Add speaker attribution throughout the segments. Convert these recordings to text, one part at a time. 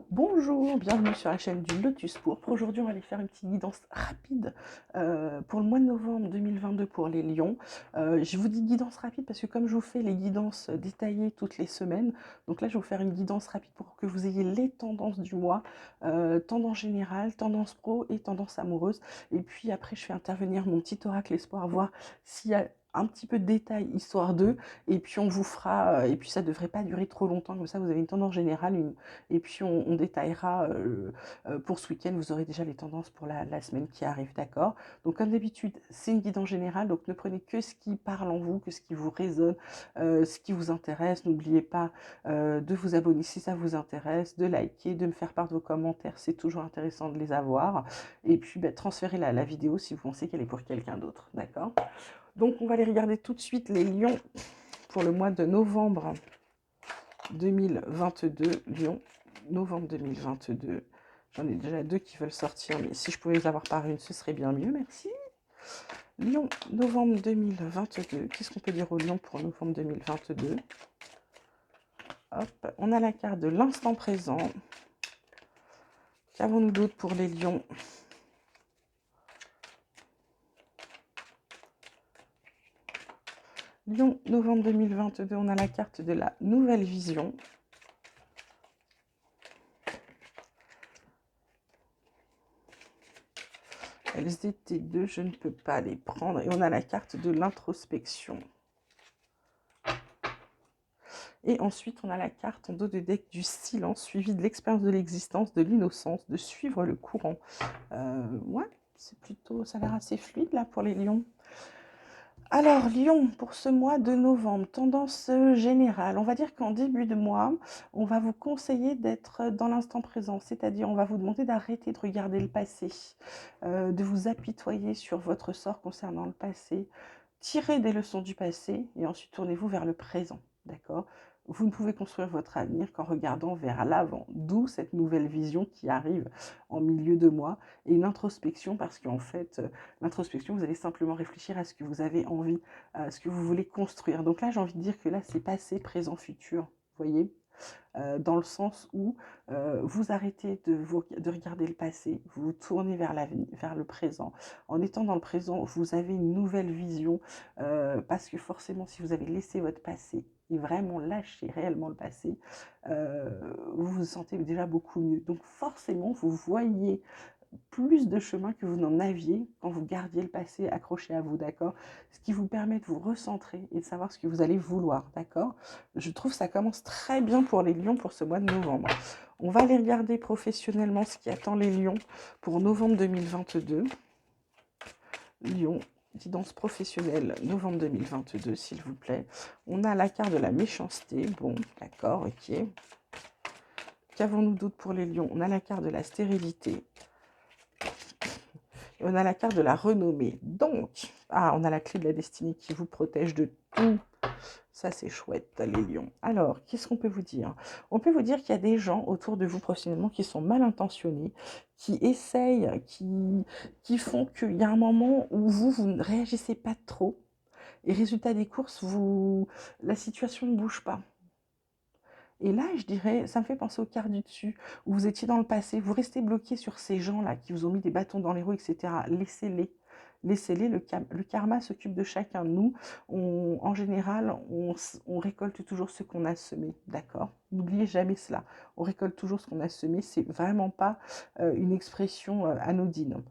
Speaker 1: Bonjour, bienvenue sur la chaîne du Lotus Pourpre. Aujourd'hui, on va aller faire une petite guidance rapide pour le mois de novembre 2022 pour les lions. Je vous dis guidance rapide parce que comme je vous fais les guidances détaillées toutes les semaines, donc là, je vais vous faire une guidance rapide pour que vous ayez les tendances du mois, tendance générale, tendance pro et tendance amoureuse. Et puis après, je fais intervenir mon petit oracle espoir, voir s'il y a un petit peu de détails, histoire d'eux, et puis on vous fera, et puis ça devrait pas durer trop longtemps, comme ça vous avez une tendance générale, et puis on détaillera pour ce week-end, vous aurez déjà les tendances pour la semaine qui arrive, d'accord? Donc comme d'habitude, c'est une guidance générale, donc ne prenez que ce qui parle en vous, que ce qui vous résonne, ce qui vous intéresse. N'oubliez pas de vous abonner si ça vous intéresse, de liker, de me faire part de vos commentaires, c'est toujours intéressant de les avoir. Et puis transférez la vidéo si vous pensez qu'elle est pour quelqu'un d'autre, d'accord? Donc on va aller regarder tout de suite les lions pour le mois de novembre 2022, Lyon, novembre 2022. J'en ai déjà deux qui veulent sortir, mais si je pouvais les avoir par une, ce serait bien mieux, merci. Lyon, novembre 2022. Qu'est-ce qu'on peut dire au Lyon pour novembre 2022? Hop, on a la carte de l'instant présent. Qu'avons-nous d'autre pour les lions? Lyon, novembre 2022, on a la carte de la nouvelle vision. Elles étaient deux, je ne peux pas les prendre. Et on a la carte de l'introspection. Et ensuite, on a la carte en dos de deck du silence, suivi de l'expérience de l'existence, de l'innocence, de suivre le courant. Ouais, c'est plutôt, ça a l'air assez fluide là pour les lions. Alors, Lion, pour ce mois de novembre, tendance générale. On va dire qu'en début de mois, on va vous conseiller d'être dans l'instant présent. C'est-à-dire, on va vous demander d'arrêter de regarder le passé, de vous apitoyer sur votre sort concernant le passé. Tirez des leçons du passé et ensuite tournez-vous vers le présent. D'accord? Vous ne pouvez construire votre avenir qu'en regardant vers l'avant, d'où cette nouvelle vision qui arrive en milieu de mois et une introspection parce qu'en fait, l'introspection, vous allez simplement réfléchir à ce que vous avez envie, à ce que vous voulez construire. Donc là, j'ai envie de dire que là, c'est passé, présent, futur, vous voyez, dans le sens où vous arrêtez de regarder le passé, vous vous tournez vers l'avenir, vers le présent. En étant dans le présent, vous avez une nouvelle vision, parce que forcément, si vous avez laissé votre passé et vraiment lâché réellement le passé, vous vous sentez déjà beaucoup mieux. Donc forcément, vous voyez plus de chemin que vous n'en aviez quand vous gardiez le passé accroché à vous, d'accord? Ce qui vous permet de vous recentrer et de savoir ce que vous allez vouloir, d'accord? Je trouve que ça commence très bien pour les lions pour ce mois de novembre. On va aller regarder professionnellement ce qui attend les lions pour novembre 2022. Lion, guidance professionnelle, novembre 2022, s'il vous plaît. On a la carte de la méchanceté. Bon, d'accord, ok. Qu'avons-nous d'autre pour les lions? On a la carte de la stérilité. Et on a la carte de la renommée. Donc, on a la clé de la destinée qui vous protège de tout. Ça, c'est chouette, les lions. Alors, qu'est-ce qu'on peut vous dire? On peut vous dire qu'il y a des gens autour de vous professionnellement qui sont mal intentionnés, qui essayent, qui font qu'il y a un moment où vous ne réagissez pas trop. Et résultat des courses, la situation ne bouge pas. Et là, je dirais, ça me fait penser aux cartes du dessus, où vous étiez dans le passé, vous restez bloqué sur ces gens-là qui vous ont mis des bâtons dans les roues, etc. Laissez-les. Laissez-les, le karma s'occupe de chacun de nous. En général, on récolte toujours ce qu'on a semé, d'accord? N'oubliez jamais cela. On récolte toujours ce qu'on a semé, c'est vraiment pas une expression anodine.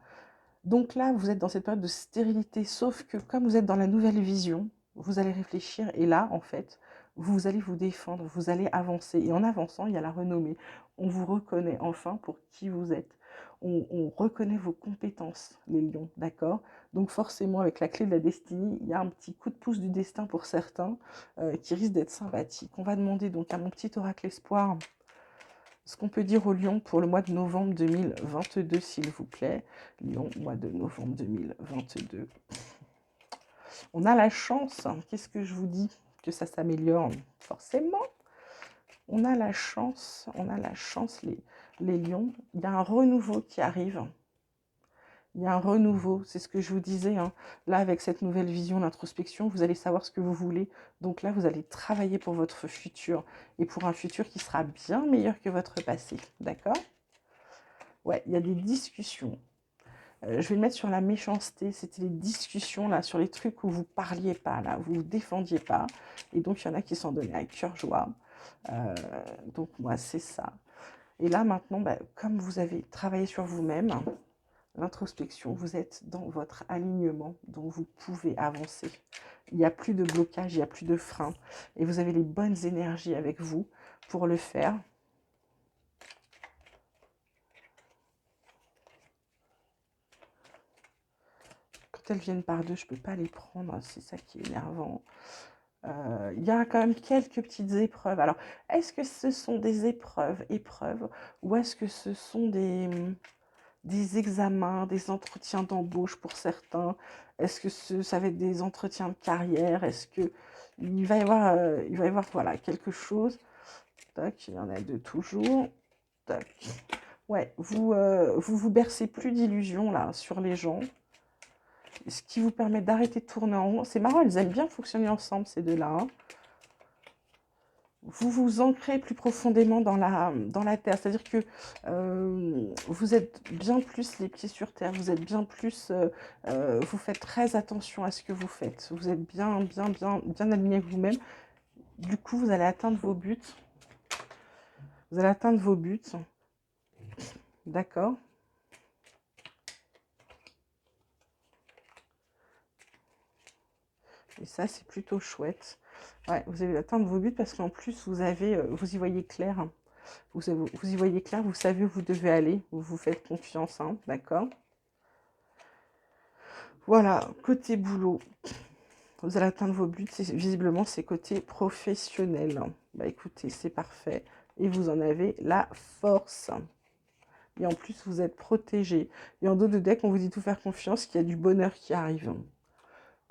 Speaker 1: Donc là, vous êtes dans cette période de stérilité, sauf que comme vous êtes dans la nouvelle vision, vous allez réfléchir et là, en fait, vous allez vous défendre, vous allez avancer. Et en avançant, il y a la renommée. On vous reconnaît enfin pour qui vous êtes. On reconnaît vos compétences, les lions, d'accord? Donc forcément, avec la clé de la destinée, il y a un petit coup de pouce du destin pour certains qui risque d'être sympathique. On va demander donc à mon petit oracle espoir ce qu'on peut dire au Lion pour le mois de novembre 2022, s'il vous plaît. Lion, mois de novembre 2022. On a la chance, hein. Qu'est-ce que je vous dis? Que ça s'améliore, forcément. On a la chance, les lions. Il y a un renouveau qui arrive. Il y a un renouveau, c'est ce que je vous disais, hein. Là, avec cette nouvelle vision, l'introspection, vous allez savoir ce que vous voulez. Donc là, vous allez travailler pour votre futur et pour un futur qui sera bien meilleur que votre passé. D'accord? Ouais, il y a des discussions. Je vais le mettre sur la méchanceté. C'était les discussions là, sur les trucs où vous parliez pas, là, vous vous défendiez pas. Et donc, il y en a qui s'en donnaient à cœur joie. Euh, donc, moi, c'est ça. Et là, maintenant, bah, comme vous avez travaillé sur vous-même, l'introspection, vous êtes dans votre alignement, donc vous pouvez avancer. Il n'y a plus de blocage, il n'y a plus de frein. Et vous avez les bonnes énergies avec vous pour le faire. Quand elles viennent par deux, je ne peux pas les prendre, c'est ça qui est énervant. Il y a quand même quelques petites épreuves. Alors, est-ce que ce sont des épreuves, ou est-ce que ce sont des examens, des entretiens d'embauche pour certains? Est-ce que ça va être des entretiens de carrière? Est-ce que il va y avoir voilà, quelque chose? Tac, il y en a deux toujours. Tac. Ouais, vous bercez plus d'illusions là sur les gens, ce qui vous permet d'arrêter de tourner en rond. C'est marrant, elles aiment bien fonctionner ensemble ces deux-là, hein. Vous vous ancrez plus profondément dans la terre, c'est-à-dire que vous êtes bien plus les pieds sur terre, vous êtes bien plus, vous faites très attention à ce que vous faites, vous êtes bien aligné avec vous-même. Du coup, vous allez atteindre vos buts, d'accord? Et ça, c'est plutôt chouette. Ouais, vous allez atteindre vos buts parce qu'en plus, vous y voyez clair. Vous y voyez clair, vous savez où vous devez aller, vous vous faites confiance, hein, d'accord? Voilà, côté boulot, vous allez atteindre vos buts, visiblement c'est côté professionnel. Bah écoutez, c'est parfait. Et vous en avez la force. Et en plus, vous êtes protégé. Et en dos de deck, on vous dit tout faire confiance, qu'il y a du bonheur qui arrive.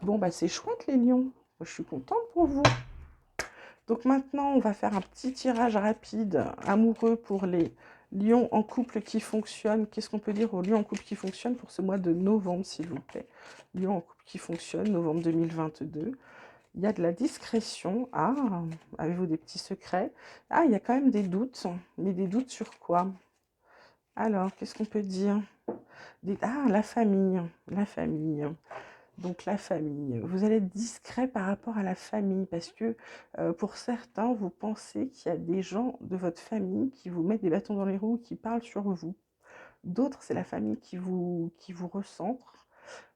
Speaker 1: Bon, bah c'est chouette les lions. Je suis contente pour vous. Donc maintenant, on va faire un petit tirage rapide, amoureux pour les lions en couple qui fonctionnent. Qu'est-ce qu'on peut dire aux lions en couple qui fonctionnent pour ce mois de novembre, s'il vous plaît? Lions en couple qui fonctionnent, novembre 2022. Il y a de la discrétion. Ah, avez-vous des petits secrets? Ah, il y a quand même des doutes. Mais des doutes sur quoi? Alors, qu'est-ce qu'on peut dire? Ah, la famille. La famille. Donc la famille, vous allez être discret par rapport à la famille parce que pour certains, vous pensez qu'il y a des gens de votre famille qui vous mettent des bâtons dans les roues, qui parlent sur vous. D'autres, c'est la famille qui vous recentre.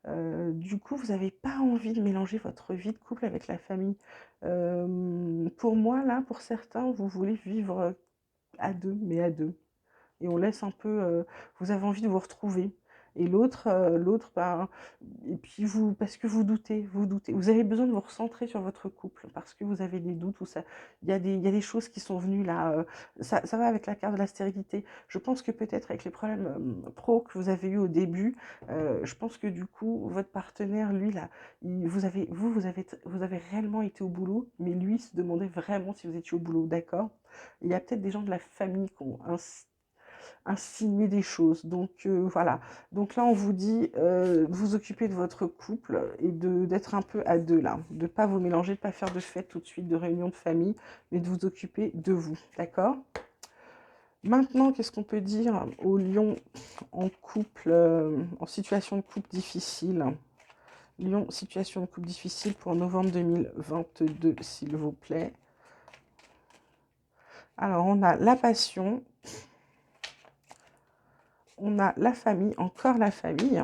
Speaker 1: Du coup, vous n'avez pas envie de mélanger votre vie de couple avec la famille. Pour moi, là, pour certains, vous voulez vivre à deux, mais à deux. Et on laisse un peu, vous avez envie de vous retrouver. Et l'autre, ben, et puis vous, parce que vous doutez. Vous avez besoin de vous recentrer sur votre couple, parce que vous avez des doutes, ou ça, il y a des choses qui sont venues là, ça va avec la carte de la stérilité. Je pense que peut-être avec les problèmes pro que vous avez eu au début, je pense que du coup, votre partenaire, lui, là, vous avez réellement été au boulot, mais lui se demandait vraiment si vous étiez au boulot, d'accord? Il y a peut-être des gens de la famille qui ont insinuer des choses. Donc voilà. Donc là, on vous dit de vous occuper de votre couple et d'être un peu à deux là. De ne pas vous mélanger, de ne pas faire de fête tout de suite, de réunion de famille, mais de vous occuper de vous. D'accord? Maintenant, qu'est-ce qu'on peut dire aux lions en couple, en situation de couple difficile? Lion, situation de couple difficile pour novembre 2022, s'il vous plaît. Alors, on a la passion, on a la famille, encore la famille,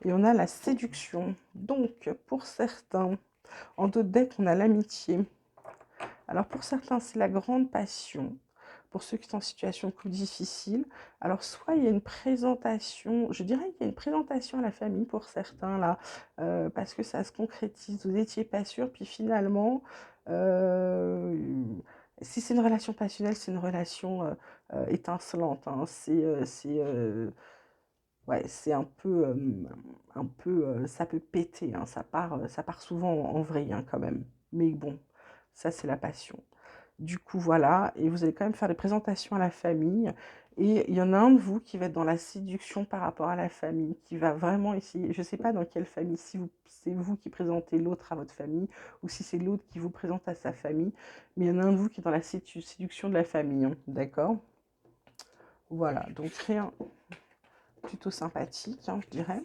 Speaker 1: et on a la séduction. Donc, pour certains, en dos de deck, on a l'amitié. Alors, pour certains, c'est la grande passion. Pour ceux qui sont en situation de couple difficile, alors soit il y a une présentation, je dirais qu'il y a une présentation à la famille pour certains là, parce que ça se concrétise, vous n'étiez pas sûr, puis finalement, si c'est une relation passionnelle, c'est une relation étincelante, hein. Ouais, c'est ça peut péter, hein, ça part souvent en vrille, hein, quand même. Mais bon, ça c'est la passion. Du coup, voilà, et vous allez quand même faire des présentations à la famille. Et il y en a un de vous qui va être dans la séduction par rapport à la famille, qui va vraiment essayer, je ne sais pas dans quelle famille, si c'est vous qui présentez l'autre à votre famille, ou si c'est l'autre qui vous présente à sa famille, mais il y en a un de vous qui est dans la séduction de la famille, hein, d'accord? Voilà, donc rien plutôt sympathique, hein, je dirais.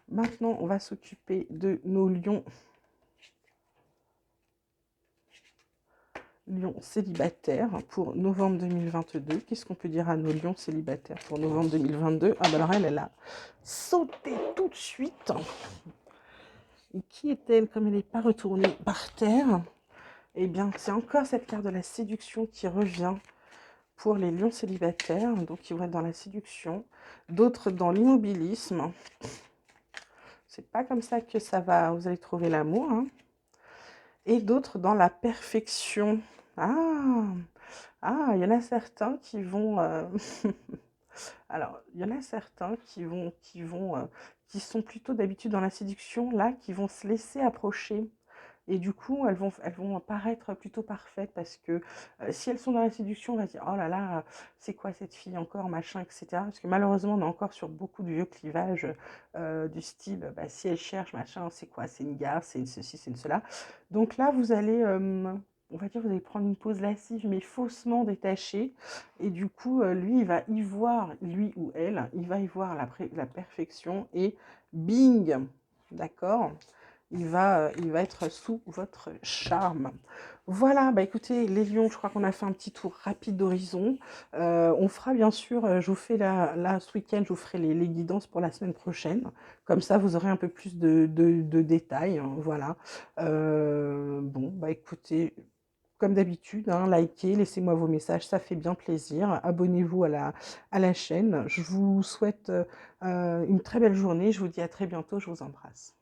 Speaker 1: Maintenant, on va s'occuper de nos lions. Lions célibataires pour novembre 2022. Qu'est-ce qu'on peut dire à nos lions célibataires pour novembre 2022? Ah ben alors elle a sauté tout de suite. Et qui est-elle comme elle n'est pas retournée par terre? Eh bien, c'est encore cette carte de la séduction qui revient pour les lions célibataires. Donc, ils vont être dans la séduction. D'autres dans l'immobilisme. C'est pas comme ça que ça va, vous allez trouver l'amour, hein. Et d'autres dans la perfection. Ah, ah, il y en a certains qui vont... Alors, il y en a certains qui sont plutôt d'habitude dans la séduction, là, qui vont se laisser approcher. Et du coup, elles vont paraître plutôt parfaites parce que si elles sont dans la séduction, on va dire, oh là là, c'est quoi cette fille encore, machin, etc. Parce que malheureusement, on est encore sur beaucoup de vieux clivages du style, bah, si elle cherche, machin, c'est quoi? C'est une gare, c'est une ceci, c'est une cela. Donc là, vous allez, on va dire, vous allez prendre une pause lascive, mais faussement détachée. Et du coup, lui, il va y voir, lui ou elle, il va y voir la perfection et bing, d'accord? Il va être sous votre charme. Voilà, bah écoutez, les lions, je crois qu'on a fait un petit tour rapide d'horizon. On fera bien sûr, je vous fais là ce week-end, je vous ferai les guidances pour la semaine prochaine. Comme ça, vous aurez un peu plus de détails, hein, voilà. Bon, bah écoutez, comme d'habitude, hein, likez, laissez-moi vos messages, ça fait bien plaisir. Abonnez-vous à la chaîne. Je vous souhaite une très belle journée. Je vous dis à très bientôt. Je vous embrasse.